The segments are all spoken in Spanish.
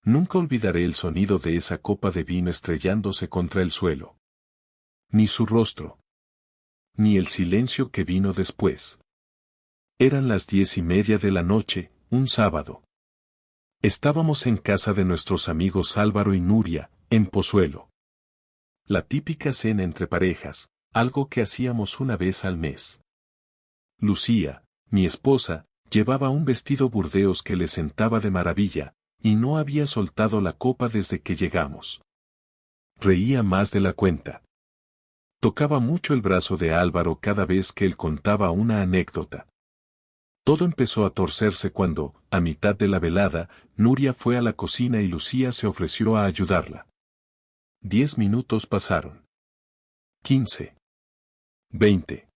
Nunca olvidaré el sonido de esa copa de vino estrellándose contra el suelo. Ni su rostro. Ni el silencio que vino después. Eran las 10:30 de la noche, un sábado. Estábamos en casa de nuestros amigos Álvaro y Nuria, en Pozuelo. La típica cena entre parejas, algo que hacíamos una vez al mes. Lucía, mi esposa, llevaba un vestido burdeos que le sentaba de maravilla, y no había soltado la copa desde que llegamos. Reía más de la cuenta. Tocaba mucho el brazo de Álvaro cada vez que él contaba una anécdota. Todo empezó a torcerse cuando, a mitad de la velada, Nuria fue a la cocina y Lucía se ofreció a ayudarla. 10 minutos pasaron. 15. 20.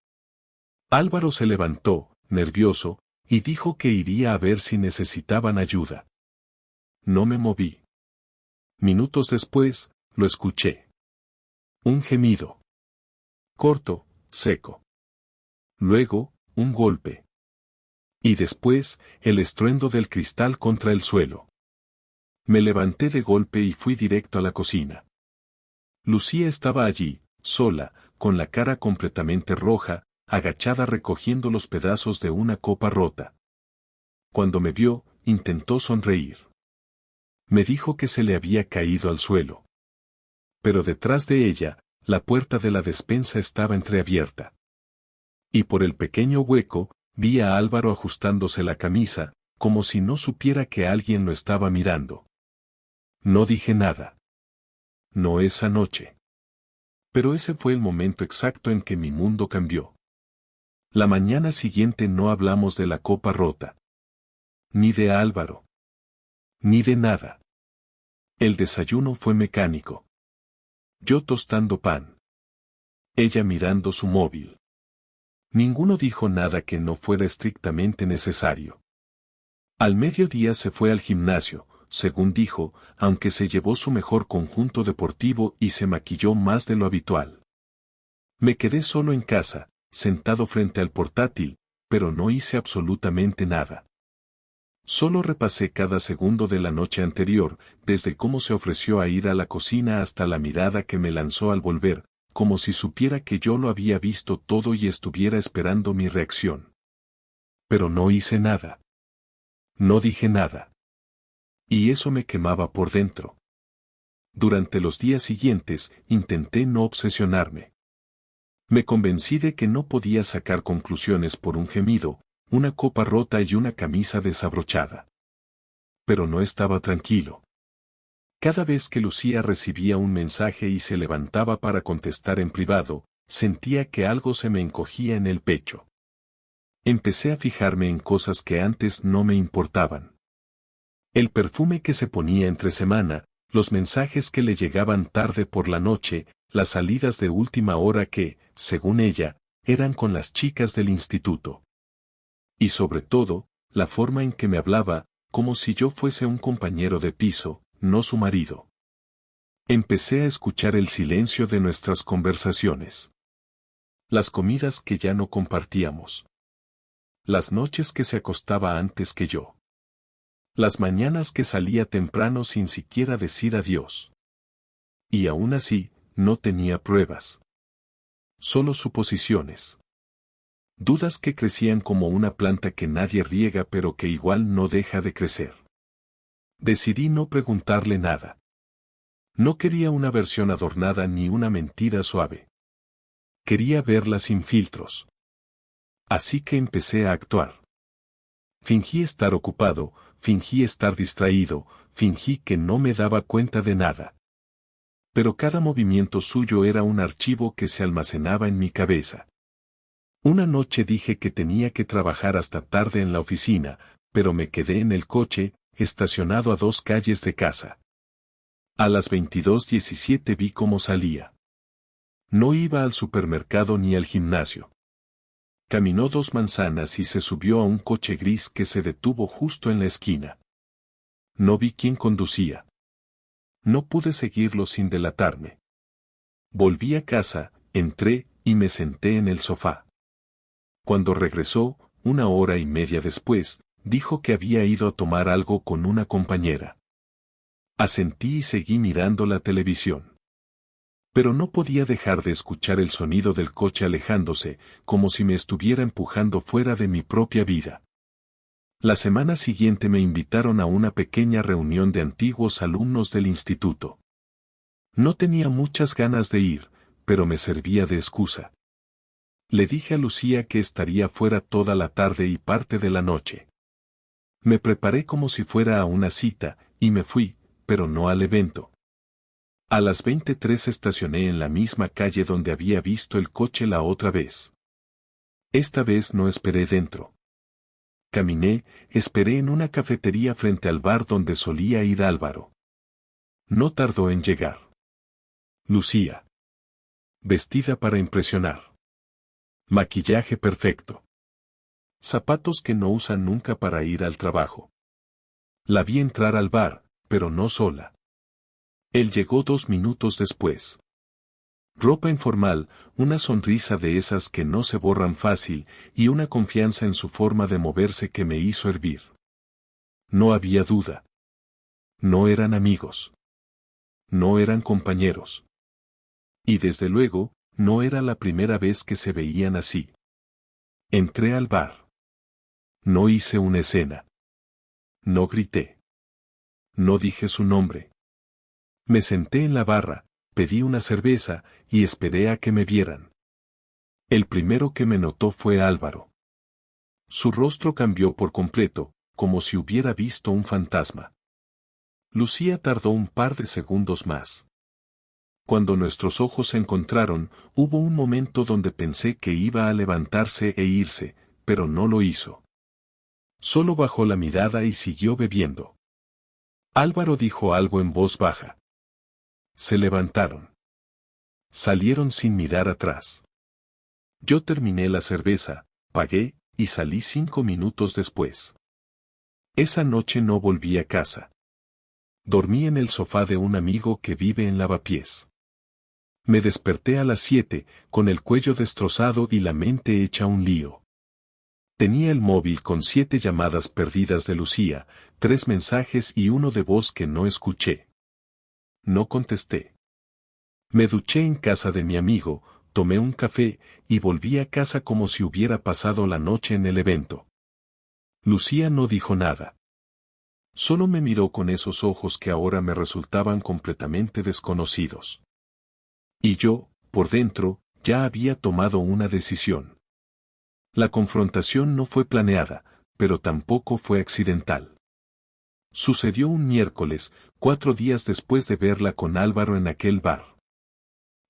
Álvaro se levantó, nervioso, y dijo que iría a ver si necesitaban ayuda. No me moví. Minutos después, lo escuché. Un gemido. Corto, seco. Luego, un golpe. Y después, el estruendo del cristal contra el suelo. Me levanté de golpe y fui directo a la cocina. Lucía estaba allí, sola, con la cara completamente roja, agachada recogiendo los pedazos de una copa rota. Cuando me vio, intentó sonreír. Me dijo que se le había caído al suelo. Pero detrás de ella, la puerta de la despensa estaba entreabierta. Y por el pequeño hueco, vi a Álvaro ajustándose la camisa, como si no supiera que alguien lo estaba mirando. No dije nada. No esa noche. Pero ese fue el momento exacto en que mi mundo cambió. La mañana siguiente no hablamos de la copa rota. Ni de Álvaro. Ni de nada. El desayuno fue mecánico. Yo tostando pan. Ella mirando su móvil. Ninguno dijo nada que no fuera estrictamente necesario. Al mediodía se fue al gimnasio, según dijo, aunque se llevó su mejor conjunto deportivo y se maquilló más de lo habitual. Me quedé solo en casa, sentado frente al portátil, pero no hice absolutamente nada. Solo repasé cada segundo de la noche anterior, desde cómo se ofreció a ir a la cocina hasta la mirada que me lanzó al volver, como si supiera que yo lo había visto todo y estuviera esperando mi reacción. Pero no hice nada. No dije nada. Y eso me quemaba por dentro. Durante los días siguientes, intenté no obsesionarme. Me convencí de que no podía sacar conclusiones por un gemido, una copa rota y una camisa desabrochada. Pero no estaba tranquilo. Cada vez que Lucía recibía un mensaje y se levantaba para contestar en privado, sentía que algo se me encogía en el pecho. Empecé a fijarme en cosas que antes no me importaban. El perfume que se ponía entre semana, los mensajes que le llegaban tarde por la noche, las salidas de última hora que, según ella, eran con las chicas del instituto. Y sobre todo, la forma en que me hablaba, como si yo fuese un compañero de piso, no su marido. Empecé a escuchar el silencio de nuestras conversaciones. Las comidas que ya no compartíamos. Las noches que se acostaba antes que yo. Las mañanas que salía temprano sin siquiera decir adiós. Y aún así, no tenía pruebas. Solo suposiciones. Dudas que crecían como una planta que nadie riega pero que igual no deja de crecer. Decidí no preguntarle nada. No quería una versión adornada ni una mentira suave. Quería verla sin filtros. Así que empecé a actuar. Fingí estar ocupado, fingí estar distraído, fingí que no me daba cuenta de nada. Pero cada movimiento suyo era un archivo que se almacenaba en mi cabeza. Una noche dije que tenía que trabajar hasta tarde en la oficina, pero me quedé en el coche, estacionado a 2 calles de casa. A las 22:17 vi cómo salía. No iba al supermercado ni al gimnasio. Caminó 2 manzanas y se subió a un coche gris que se detuvo justo en la esquina. No vi quién conducía. No pude seguirlo sin delatarme. Volví a casa, entré y me senté en el sofá. Cuando regresó, 1 hora y media después, dijo que había ido a tomar algo con una compañera. Asentí y seguí mirando la televisión. Pero no podía dejar de escuchar el sonido del coche alejándose, como si me estuviera empujando fuera de mi propia vida. La semana siguiente me invitaron a una pequeña reunión de antiguos alumnos del instituto. No tenía muchas ganas de ir, pero me servía de excusa. Le dije a Lucía que estaría fuera toda la tarde y parte de la noche. Me preparé como si fuera a una cita, y me fui, pero no al evento. A las 23 estacioné en la misma calle donde había visto el coche la otra vez. Esta vez no esperé dentro. Caminé, esperé en una cafetería frente al bar donde solía ir Álvaro. No tardó en llegar. Lucía. Vestida para impresionar. Maquillaje perfecto. Zapatos que no usan nunca para ir al trabajo. La vi entrar al bar, pero no sola. Él llegó 2 minutos después. Ropa informal, una sonrisa de esas que no se borran fácil, y una confianza en su forma de moverse que me hizo hervir. No había duda. No eran amigos. No eran compañeros. Y desde luego, no era la primera vez que se veían así. Entré al bar. No hice una escena. No grité. No dije su nombre. Me senté en la barra, pedí una cerveza, y esperé a que me vieran. El primero que me notó fue Álvaro. Su rostro cambió por completo, como si hubiera visto un fantasma. Lucía tardó un par de segundos más. Cuando nuestros ojos se encontraron, hubo un momento donde pensé que iba a levantarse e irse, pero no lo hizo. Solo bajó la mirada y siguió bebiendo. Álvaro dijo algo en voz baja. Se levantaron. Salieron sin mirar atrás. Yo terminé la cerveza, pagué, y salí 5 minutos después. Esa noche no volví a casa. Dormí en el sofá de un amigo que vive en Lavapiés. Me desperté a las 7, con el cuello destrozado y la mente hecha un lío. Tenía el móvil con 7 llamadas perdidas de Lucía, 3 mensajes y uno de voz que no escuché. No contesté. Me duché en casa de mi amigo, tomé un café, y volví a casa como si hubiera pasado la noche en el evento. Lucía no dijo nada. Solo me miró con esos ojos que ahora me resultaban completamente desconocidos. Y yo, por dentro, ya había tomado una decisión. La confrontación no fue planeada, pero tampoco fue accidental. Sucedió un miércoles, 4 días después de verla con Álvaro en aquel bar.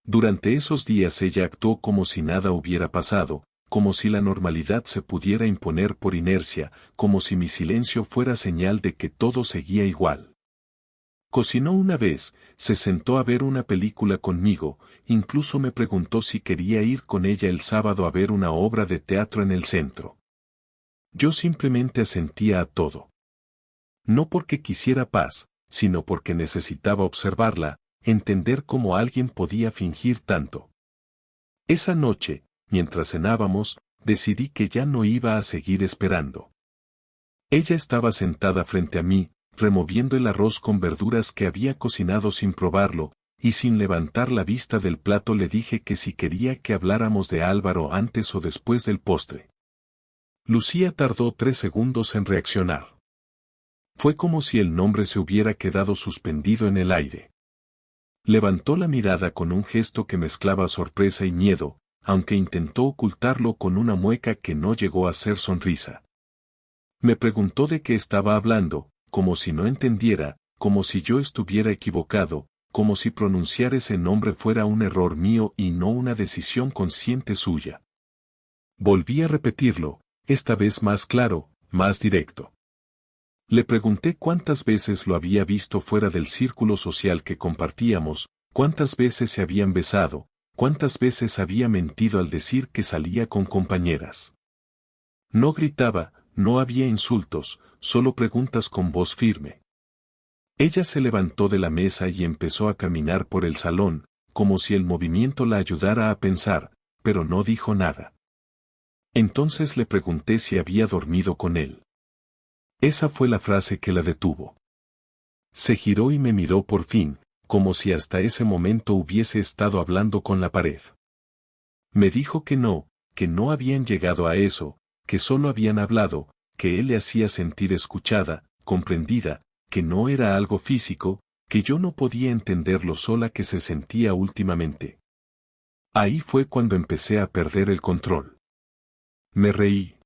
Durante esos días ella actuó como si nada hubiera pasado, como si la normalidad se pudiera imponer por inercia, como si mi silencio fuera señal de que todo seguía igual. Cocinó una vez, se sentó a ver una película conmigo, incluso me preguntó si quería ir con ella el sábado a ver una obra de teatro en el centro. Yo simplemente asentía a todo. No porque quisiera paz, sino porque necesitaba observarla, entender cómo alguien podía fingir tanto. Esa noche, mientras cenábamos, decidí que ya no iba a seguir esperando. Ella estaba sentada frente a mí, removiendo el arroz con verduras que había cocinado sin probarlo, y sin levantar la vista del plato le dije que si quería que habláramos de Álvaro antes o después del postre. Lucía tardó 3 segundos en reaccionar. Fue como si el nombre se hubiera quedado suspendido en el aire. Levantó la mirada con un gesto que mezclaba sorpresa y miedo, aunque intentó ocultarlo con una mueca que no llegó a ser sonrisa. Me preguntó de qué estaba hablando, como si no entendiera, como si yo estuviera equivocado, como si pronunciar ese nombre fuera un error mío y no una decisión consciente suya. Volví a repetirlo, esta vez más claro, más directo. Le pregunté cuántas veces lo había visto fuera del círculo social que compartíamos, cuántas veces se habían besado, cuántas veces había mentido al decir que salía con compañeras. No gritaba, no había insultos, solo preguntas con voz firme. Ella se levantó de la mesa y empezó a caminar por el salón, como si el movimiento la ayudara a pensar, pero no dijo nada. Entonces le pregunté si había dormido con él. Esa fue la frase que la detuvo. Se giró y me miró por fin, como si hasta ese momento hubiese estado hablando con la pared. Me dijo que no habían llegado a eso, que solo habían hablado, que él le hacía sentir escuchada, comprendida, que no era algo físico, que yo no podía entender lo sola que se sentía últimamente. Ahí fue cuando empecé a perder el control. Me reí.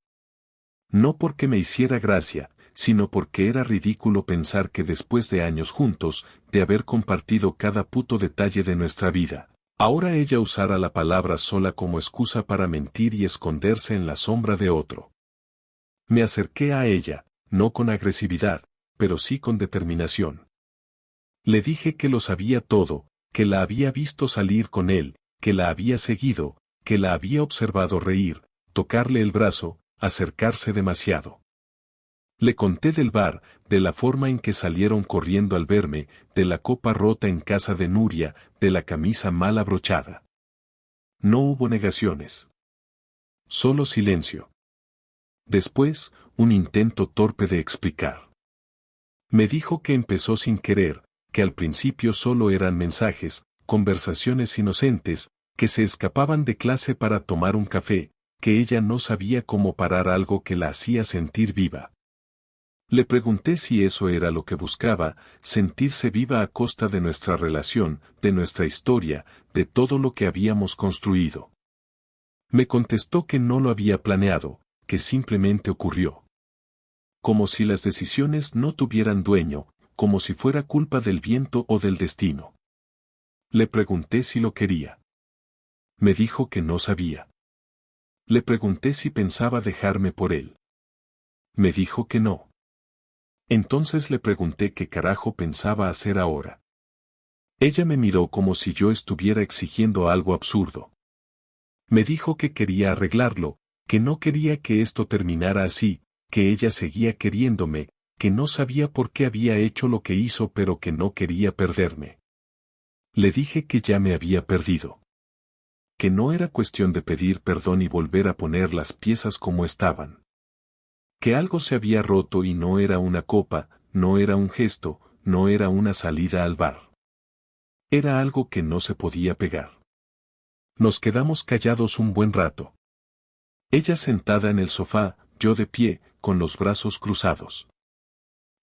No porque me hiciera gracia, sino porque era ridículo pensar que después de años juntos, de haber compartido cada puto detalle de nuestra vida, ahora ella usara la palabra sola como excusa para mentir y esconderse en la sombra de otro. Me acerqué a ella, no con agresividad, pero sí con determinación. Le dije que lo sabía todo, que la había visto salir con él, que la había seguido, que la había observado reír, tocarle el brazo, acercarse demasiado. Le conté del bar, de la forma en que salieron corriendo al verme, de la copa rota en casa de Nuria, de la camisa mal abrochada. No hubo negaciones. Solo silencio. Después, un intento torpe de explicar. Me dijo que empezó sin querer, que al principio solo eran mensajes, conversaciones inocentes, que se escapaban de clase para tomar un café, que ella no sabía cómo parar algo que la hacía sentir viva. Le pregunté si eso era lo que buscaba, sentirse viva a costa de nuestra relación, de nuestra historia, de todo lo que habíamos construido. Me contestó que no lo había planeado, que simplemente ocurrió. Como si las decisiones no tuvieran dueño, como si fuera culpa del viento o del destino. Le pregunté si lo quería. Me dijo que no sabía. Le pregunté si pensaba dejarme por él. Me dijo que no. Entonces le pregunté qué carajo pensaba hacer ahora. Ella me miró como si yo estuviera exigiendo algo absurdo. Me dijo que quería arreglarlo, que no quería que esto terminara así, que ella seguía queriéndome, que no sabía por qué había hecho lo que hizo pero que no quería perderme. Le dije que ya me había perdido. Que no era cuestión de pedir perdón y volver a poner las piezas como estaban. Que algo se había roto y no era una copa, no era un gesto, no era una salida al bar. Era algo que no se podía pegar. Nos quedamos callados un buen rato. Ella sentada en el sofá, yo de pie, con los brazos cruzados.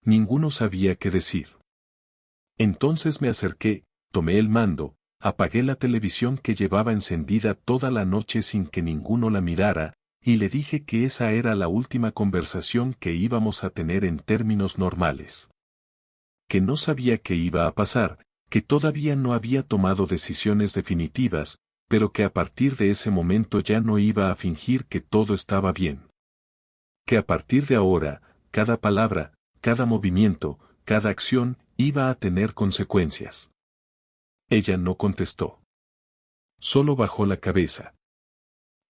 Ninguno sabía qué decir. Entonces me acerqué, tomé el mando, apagué la televisión que llevaba encendida toda la noche sin que ninguno la mirara, y le dije que esa era la última conversación que íbamos a tener en términos normales. Que no sabía qué iba a pasar, que todavía no había tomado decisiones definitivas, pero que a partir de ese momento ya no iba a fingir que todo estaba bien. Que a partir de ahora, cada palabra, cada movimiento, cada acción, iba a tener consecuencias. Ella no contestó. Solo bajó la cabeza.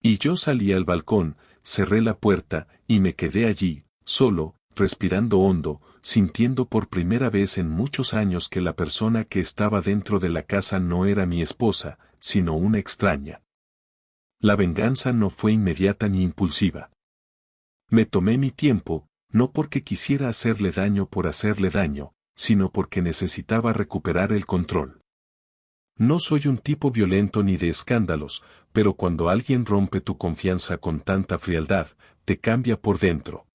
Y yo salí al balcón, cerré la puerta, y me quedé allí, solo, respirando hondo, sintiendo por primera vez en muchos años que la persona que estaba dentro de la casa no era mi esposa, sino una extraña. La venganza no fue inmediata ni impulsiva. Me tomé mi tiempo, no porque quisiera hacerle daño por hacerle daño, sino porque necesitaba recuperar el control. No soy un tipo violento ni de escándalos, pero cuando alguien rompe tu confianza con tanta frialdad, te cambia por dentro.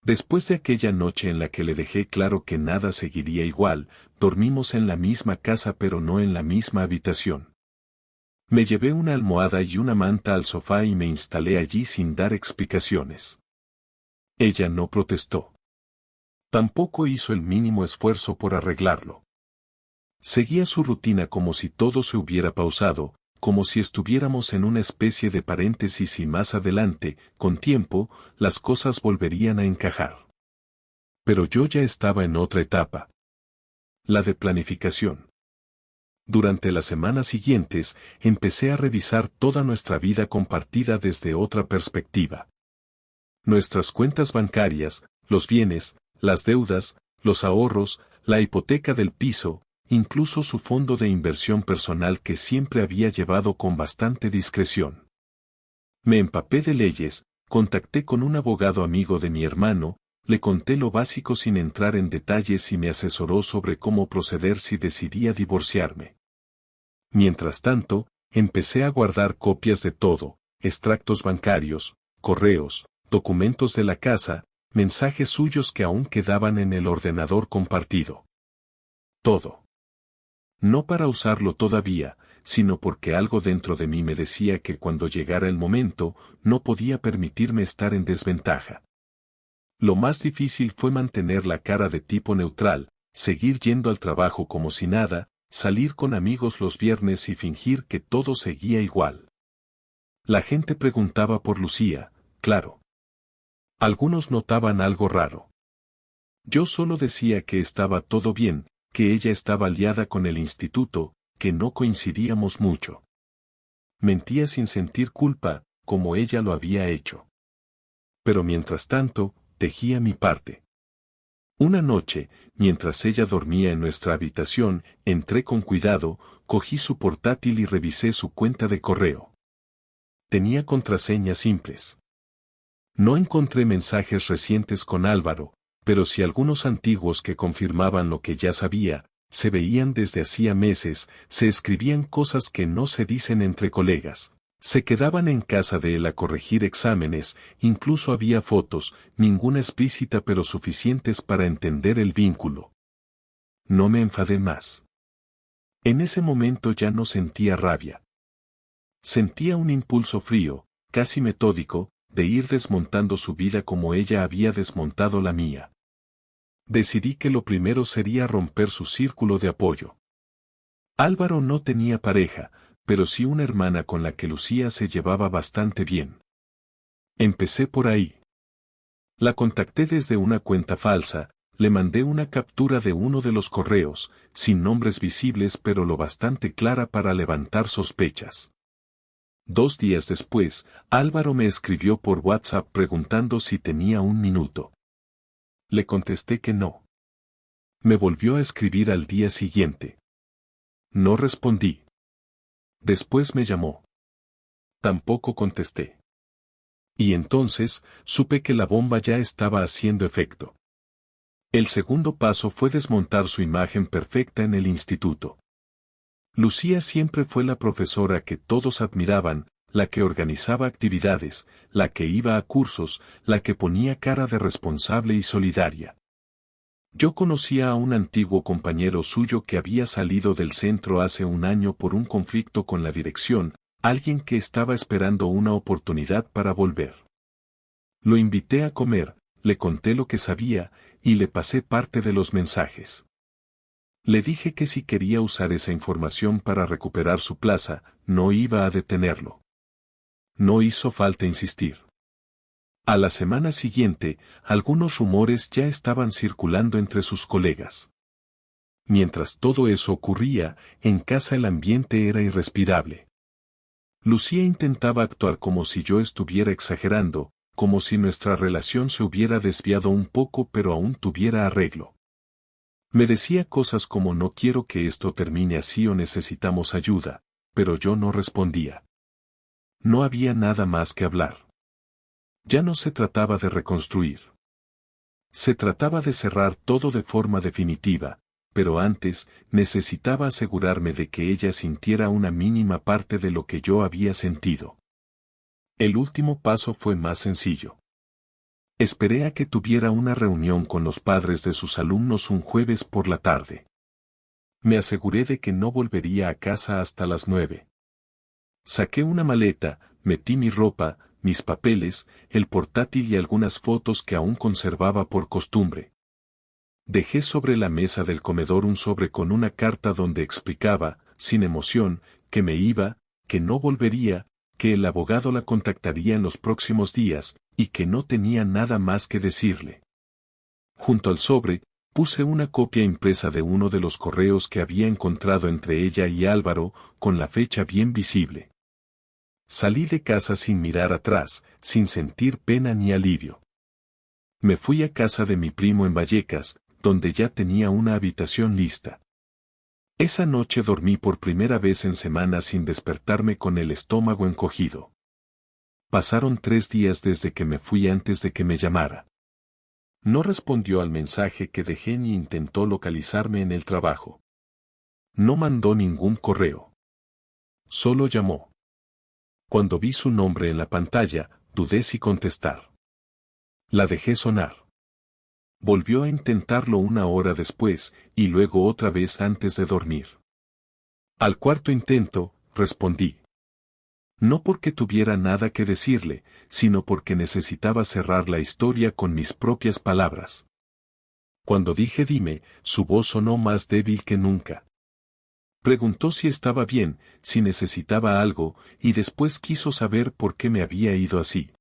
Después de aquella noche en la que le dejé claro que nada seguiría igual, dormimos en la misma casa pero no en la misma habitación. Me llevé una almohada y una manta al sofá y me instalé allí sin dar explicaciones. Ella no protestó. Tampoco hizo el mínimo esfuerzo por arreglarlo. Seguía su rutina como si todo se hubiera pausado, como si estuviéramos en una especie de paréntesis y más adelante, con tiempo, las cosas volverían a encajar. Pero yo ya estaba en otra etapa. La de planificación. Durante las semanas siguientes, empecé a revisar toda nuestra vida compartida desde otra perspectiva. Nuestras cuentas bancarias, los bienes, las deudas, los ahorros, la hipoteca del piso, incluso su fondo de inversión personal que siempre había llevado con bastante discreción. Me empapé de leyes, contacté con un abogado amigo de mi hermano, Le conté lo básico sin entrar en detalles y me asesoró sobre cómo proceder si decidía divorciarme. Mientras tanto, empecé a guardar copias de todo, extractos bancarios, correos, documentos de la casa, mensajes suyos que aún quedaban en el ordenador compartido. Todo. No para usarlo todavía, sino porque algo dentro de mí me decía que cuando llegara el momento, no podía permitirme estar en desventaja. Lo más difícil fue mantener la cara de tipo neutral, seguir yendo al trabajo como si nada, salir con amigos los viernes y fingir que todo seguía igual. La gente preguntaba por Lucía, claro. Algunos notaban algo raro. Yo solo decía que estaba todo bien, que ella estaba liada con el instituto, que no coincidíamos mucho. Mentía sin sentir culpa, como ella lo había hecho. Pero mientras tanto, tejía mi parte. Una noche, mientras ella dormía en nuestra habitación, entré con cuidado, cogí su portátil y revisé su cuenta de correo. Tenía contraseñas simples. No encontré mensajes recientes con Álvaro, pero sí algunos antiguos que confirmaban lo que ya sabía, se veían desde hacía meses, se escribían cosas que no se dicen entre colegas. Se quedaban en casa de él a corregir exámenes, incluso había fotos, ninguna explícita pero suficientes para entender el vínculo. No me enfadé más. En ese momento ya no sentía rabia. Sentía un impulso frío, casi metódico, de ir desmontando su vida como ella había desmontado la mía. Decidí que lo primero sería romper su círculo de apoyo. Álvaro no tenía pareja, pero sí una hermana con la que Lucía se llevaba bastante bien. Empecé por ahí. La contacté desde una cuenta falsa, le mandé una captura de uno de los correos, sin nombres visibles pero lo bastante clara para levantar sospechas. 2 días después, Álvaro me escribió por WhatsApp preguntando si tenía un minuto. Le contesté que no. Me volvió a escribir al día siguiente. No respondí. Después me llamó. Tampoco contesté. Y entonces, supe que la bomba ya estaba haciendo efecto. El segundo paso fue desmontar su imagen perfecta en el instituto. Lucía siempre fue la profesora que todos admiraban, la que organizaba actividades, la que iba a cursos, la que ponía cara de responsable y solidaria. Yo conocía a un antiguo compañero suyo que había salido del centro hace un año por un conflicto con la dirección, alguien que estaba esperando una oportunidad para volver. Lo invité a comer, le conté lo que sabía, y le pasé parte de los mensajes. Le dije que si quería usar esa información para recuperar su plaza, no iba a detenerlo. No hizo falta insistir. A la semana siguiente, algunos rumores ya estaban circulando entre sus colegas. Mientras todo eso ocurría, en casa el ambiente era irrespirable. Lucía intentaba actuar como si yo estuviera exagerando, como si nuestra relación se hubiera desviado un poco pero aún tuviera arreglo. Me decía cosas como no quiero que esto termine así o necesitamos ayuda, pero yo no respondía. No había nada más que hablar. Ya no se trataba de reconstruir. Se trataba de cerrar todo de forma definitiva, pero antes necesitaba asegurarme de que ella sintiera una mínima parte de lo que yo había sentido. El último paso fue más sencillo. Esperé a que tuviera una reunión con los padres de sus alumnos un jueves por la tarde. Me aseguré de que no volvería a casa hasta las 9. Saqué una maleta, metí mi ropa, mis papeles, el portátil y algunas fotos que aún conservaba por costumbre. Dejé sobre la mesa del comedor un sobre con una carta donde explicaba, sin emoción, que me iba, que no volvería, que el abogado la contactaría en los próximos días, y que no tenía nada más que decirle. Junto al sobre, puse una copia impresa de uno de los correos que había encontrado entre ella y Álvaro, con la fecha bien visible. Salí de casa sin mirar atrás, sin sentir pena ni alivio. Me fui a casa de mi primo en Vallecas, donde ya tenía una habitación lista. Esa noche dormí por primera vez en semanas sin despertarme con el estómago encogido. Pasaron 3 días desde que me fui antes de que me llamara. No respondió al mensaje que dejé ni intentó localizarme en el trabajo. No mandó ningún correo. Solo llamó. Cuando vi su nombre en la pantalla, dudé si contestar. La dejé sonar. Volvió a intentarlo una hora después, y luego otra vez antes de dormir. Al cuarto intento, respondí. No porque tuviera nada que decirle, sino porque necesitaba cerrar la historia con mis propias palabras. Cuando dije dime, su voz sonó más débil que nunca. Preguntó si estaba bien, si necesitaba algo, y después quiso saber por qué me había ido así.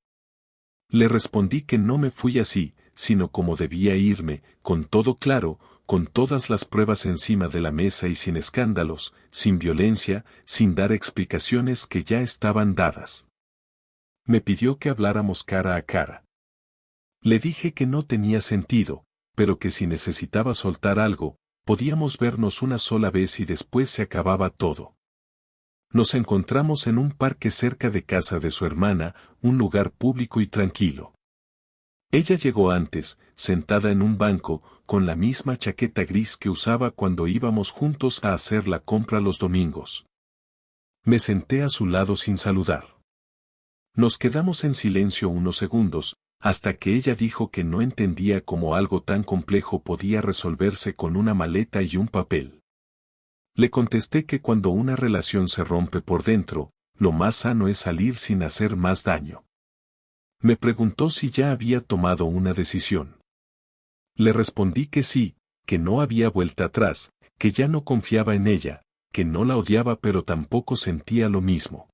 Le respondí que no me fui así, sino como debía irme, con todo claro, con todas las pruebas encima de la mesa y sin escándalos, sin violencia, sin dar explicaciones que ya estaban dadas. Me pidió que habláramos cara a cara. Le dije que no tenía sentido, pero que si necesitaba soltar algo, podíamos vernos una sola vez y después se acababa todo. Nos encontramos en un parque cerca de casa de su hermana, un lugar público y tranquilo. Ella llegó antes, sentada en un banco, con la misma chaqueta gris que usaba cuando íbamos juntos a hacer la compra los domingos. Me senté a su lado sin saludar. Nos quedamos en silencio unos segundos, hasta que ella dijo que no entendía cómo algo tan complejo podía resolverse con una maleta y un papel. Le contesté que cuando una relación se rompe por dentro, lo más sano es salir sin hacer más daño. Me preguntó si ya había tomado una decisión. Le respondí que sí, que no había vuelta atrás, que ya no confiaba en ella, que no la odiaba pero tampoco sentía lo mismo.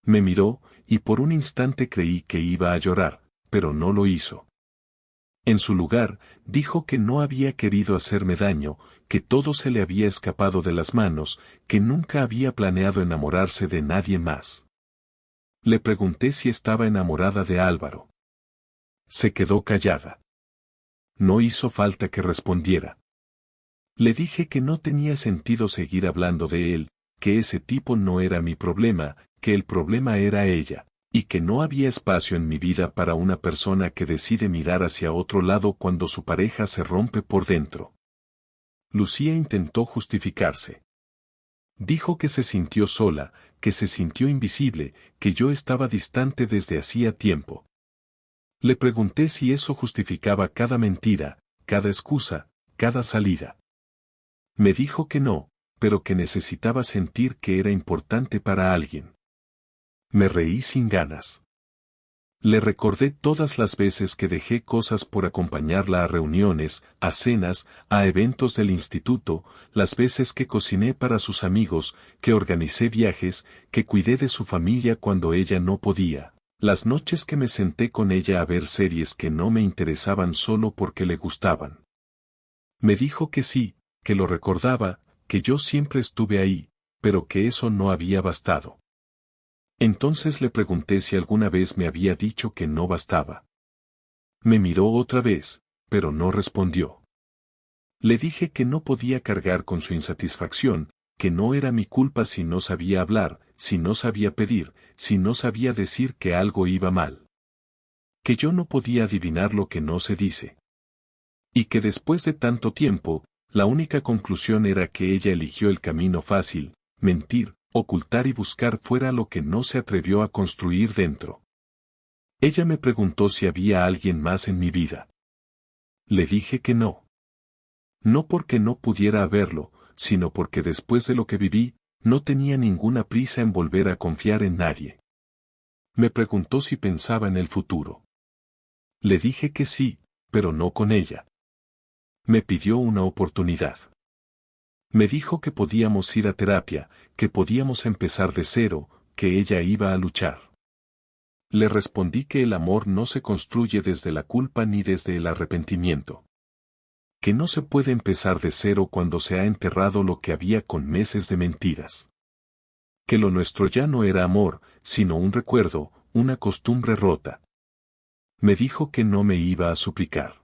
Me miró, y por un instante creí que iba a llorar, pero no lo hizo. En su lugar, dijo que no había querido hacerme daño, que todo se le había escapado de las manos, que nunca había planeado enamorarse de nadie más. Le pregunté si estaba enamorada de Álvaro. Se quedó callada. No hizo falta que respondiera. Le dije que no tenía sentido seguir hablando de él, que ese tipo no era mi problema, que el problema era ella, y que no había espacio en mi vida para una persona que decide mirar hacia otro lado cuando su pareja se rompe por dentro. Lucía intentó justificarse. Dijo que se sintió sola, que se sintió invisible, que yo estaba distante desde hacía tiempo. Le pregunté si eso justificaba cada mentira, cada excusa, cada salida. Me dijo que no, pero que necesitaba sentir que era importante para alguien. Me reí sin ganas. Le recordé todas las veces que dejé cosas por acompañarla a reuniones, a cenas, a eventos del instituto, las veces que cociné para sus amigos, que organicé viajes, que cuidé de su familia cuando ella no podía, las noches que me senté con ella a ver series que no me interesaban solo porque le gustaban. Me dijo que sí, que lo recordaba, que yo siempre estuve ahí, pero que eso no había bastado. Entonces le pregunté si alguna vez me había dicho que no bastaba. Me miró otra vez, pero no respondió. Le dije que no podía cargar con su insatisfacción, que no era mi culpa si no sabía hablar, si no sabía pedir, si no sabía decir que algo iba mal. Que yo no podía adivinar lo que no se dice. Y que después de tanto tiempo, la única conclusión era que ella eligió el camino fácil, mentir, ocultar y buscar fuera lo que no se atrevió a construir dentro. Ella me preguntó si había alguien más en mi vida. Le dije que no. No porque no pudiera haberlo, sino porque después de lo que viví, no tenía ninguna prisa en volver a confiar en nadie. Me preguntó si pensaba en el futuro. Le dije que sí, pero no con ella. Me pidió una oportunidad. Me dijo que podíamos ir a terapia, que podíamos empezar de cero, que ella iba a luchar. Le respondí que el amor no se construye desde la culpa ni desde el arrepentimiento. Que no se puede empezar de cero cuando se ha enterrado lo que había con meses de mentiras. Que lo nuestro ya no era amor, sino un recuerdo, una costumbre rota. Me dijo que no me iba a suplicar.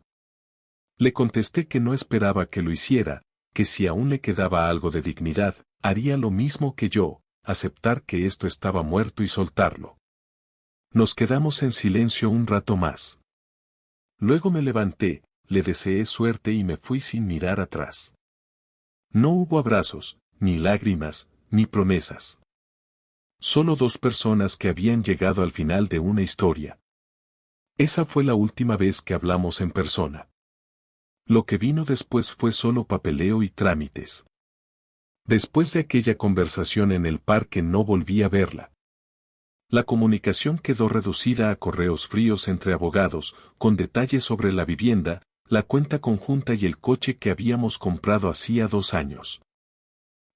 Le contesté que no esperaba que lo hiciera, que si aún le quedaba algo de dignidad, haría lo mismo que yo, aceptar que esto estaba muerto y soltarlo. Nos quedamos en silencio un rato más. Luego me levanté, le deseé suerte y me fui sin mirar atrás. No hubo abrazos, ni lágrimas, ni promesas. Solo dos personas que habían llegado al final de una historia. Esa fue la última vez que hablamos en persona. Lo que vino después fue solo papeleo y trámites. Después de aquella conversación en el parque no volví a verla. La comunicación quedó reducida a correos fríos entre abogados, con detalles sobre la vivienda, la cuenta conjunta y el coche que habíamos comprado hacía 2 años.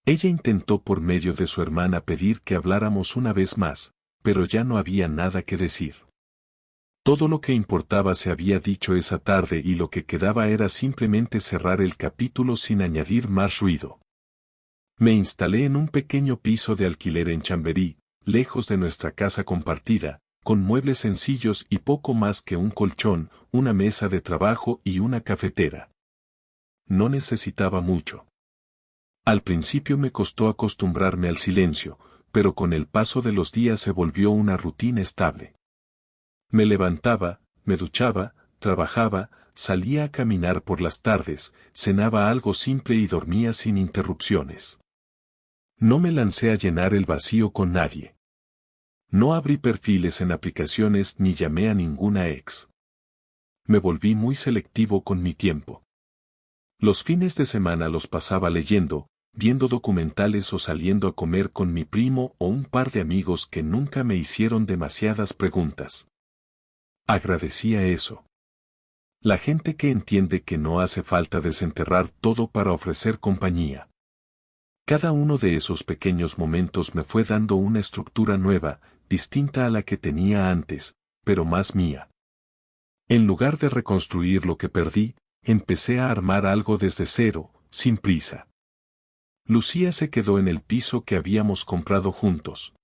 Ella intentó por medio de su hermana pedir que habláramos una vez más, pero ya no había nada que decir. Todo lo que importaba se había dicho esa tarde y lo que quedaba era simplemente cerrar el capítulo sin añadir más ruido. Me instalé en un pequeño piso de alquiler en Chamberí, lejos de nuestra casa compartida, con muebles sencillos y poco más que un colchón, una mesa de trabajo y una cafetera. No necesitaba mucho. Al principio me costó acostumbrarme al silencio, pero con el paso de los días se volvió una rutina estable. Me levantaba, me duchaba, trabajaba, salía a caminar por las tardes, cenaba algo simple y dormía sin interrupciones. No me lancé a llenar el vacío con nadie. No abrí perfiles en aplicaciones ni llamé a ninguna ex. Me volví muy selectivo con mi tiempo. Los fines de semana los pasaba leyendo, viendo documentales o saliendo a comer con mi primo o un par de amigos que nunca me hicieron demasiadas preguntas. Agradecía eso. La gente que entiende que no hace falta desenterrar todo para ofrecer compañía. Cada uno de esos pequeños momentos me fue dando una estructura nueva, distinta a la que tenía antes, pero más mía. En lugar de reconstruir lo que perdí, empecé a armar algo desde cero, sin prisa. Lucía se quedó en el piso que habíamos comprado juntos.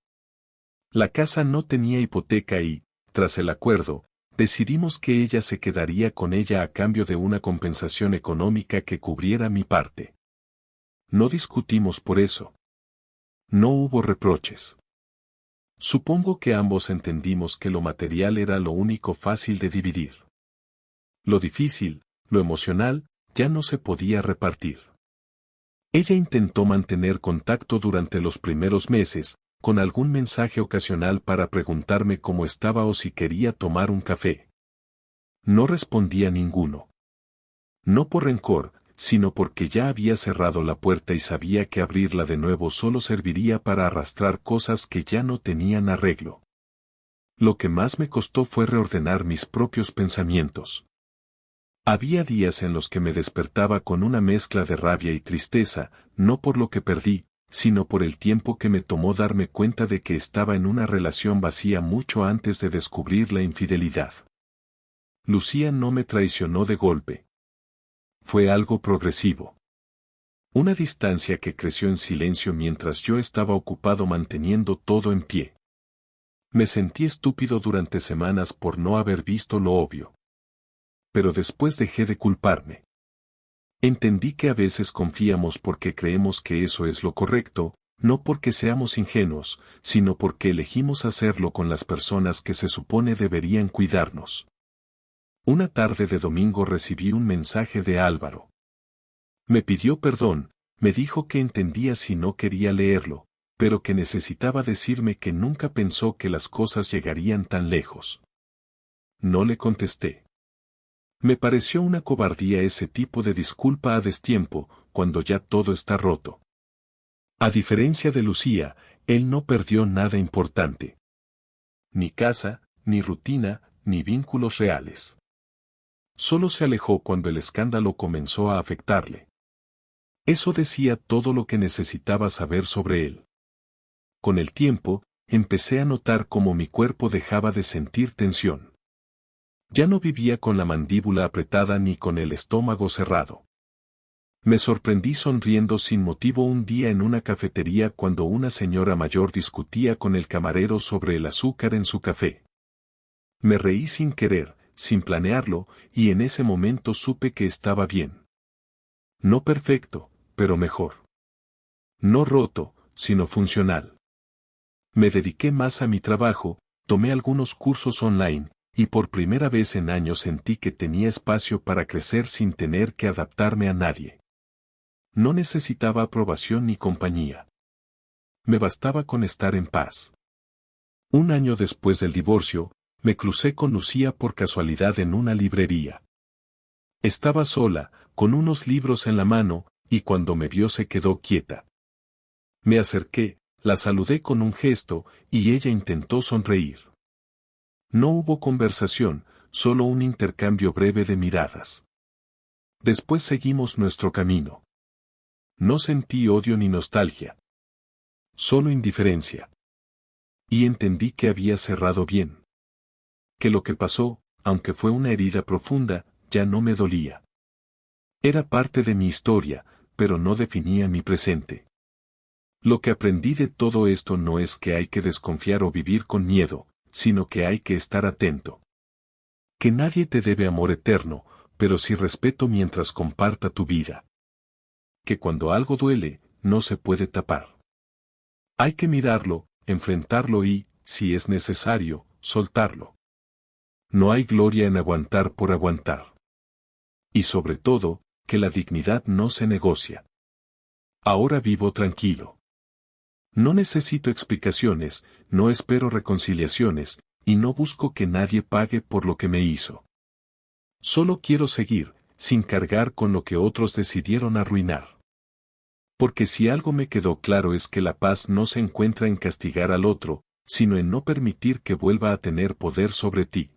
La casa no tenía hipoteca y, tras el acuerdo, decidimos que ella se quedaría con ella a cambio de una compensación económica que cubriera mi parte. No discutimos por eso. No hubo reproches. Supongo que ambos entendimos que lo material era lo único fácil de dividir. Lo difícil, lo emocional, ya no se podía repartir. Ella intentó mantener contacto durante los primeros meses, con algún mensaje ocasional para preguntarme cómo estaba o si quería tomar un café. No respondía ninguno. No por rencor, sino porque ya había cerrado la puerta y sabía que abrirla de nuevo solo serviría para arrastrar cosas que ya no tenían arreglo. Lo que más me costó fue reordenar mis propios pensamientos. Había días en los que me despertaba con una mezcla de rabia y tristeza, no por lo que perdí, sino por el tiempo que me tomó darme cuenta de que estaba en una relación vacía mucho antes de descubrir la infidelidad. Lucía no me traicionó de golpe. Fue algo progresivo. Una distancia que creció en silencio mientras yo estaba ocupado manteniendo todo en pie. Me sentí estúpido durante semanas por no haber visto lo obvio. Pero después dejé de culparme. Entendí que a veces confiamos porque creemos que eso es lo correcto, no porque seamos ingenuos, sino porque elegimos hacerlo con las personas que se supone deberían cuidarnos. Una tarde de domingo recibí un mensaje de Álvaro. Me pidió perdón, me dijo que entendía si no quería leerlo, pero que necesitaba decirme que nunca pensó que las cosas llegarían tan lejos. No le contesté. Me pareció una cobardía ese tipo de disculpa a destiempo, cuando ya todo está roto. A diferencia de Lucía, él no perdió nada importante. Ni casa, ni rutina, ni vínculos reales. Solo se alejó cuando el escándalo comenzó a afectarle. Eso decía todo lo que necesitaba saber sobre él. Con el tiempo, empecé a notar cómo mi cuerpo dejaba de sentir tensión. Ya no vivía con la mandíbula apretada ni con el estómago cerrado. Me sorprendí sonriendo sin motivo un día en una cafetería cuando una señora mayor discutía con el camarero sobre el azúcar en su café. Me reí sin querer, sin planearlo, y en ese momento supe que estaba bien. No perfecto, pero mejor. No roto, sino funcional. Me dediqué más a mi trabajo, tomé algunos cursos online, y por primera vez en años sentí que tenía espacio para crecer sin tener que adaptarme a nadie. No necesitaba aprobación ni compañía. Me bastaba con estar en paz. Un año después del divorcio, me crucé con Lucía por casualidad en una librería. Estaba sola, con unos libros en la mano, y cuando me vio se quedó quieta. Me acerqué, la saludé con un gesto, y ella intentó sonreír. No hubo conversación, solo un intercambio breve de miradas. Después seguimos nuestro camino. No sentí odio ni nostalgia. Solo indiferencia. Y entendí que había cerrado bien. Que lo que pasó, aunque fue una herida profunda, ya no me dolía. Era parte de mi historia, pero no definía mi presente. Lo que aprendí de todo esto no es que hay que desconfiar o vivir con miedo, sino que hay que estar atento. Que nadie te debe amor eterno, pero sí respeto mientras comparta tu vida. Que cuando algo duele, no se puede tapar. Hay que mirarlo, enfrentarlo y, si es necesario, soltarlo. No hay gloria en aguantar por aguantar. Y sobre todo, que la dignidad no se negocia. Ahora vivo tranquilo. No necesito explicaciones, no espero reconciliaciones, y no busco que nadie pague por lo que me hizo. Solo quiero seguir, sin cargar con lo que otros decidieron arruinar. Porque si algo me quedó claro es que la paz no se encuentra en castigar al otro, sino en no permitir que vuelva a tener poder sobre ti.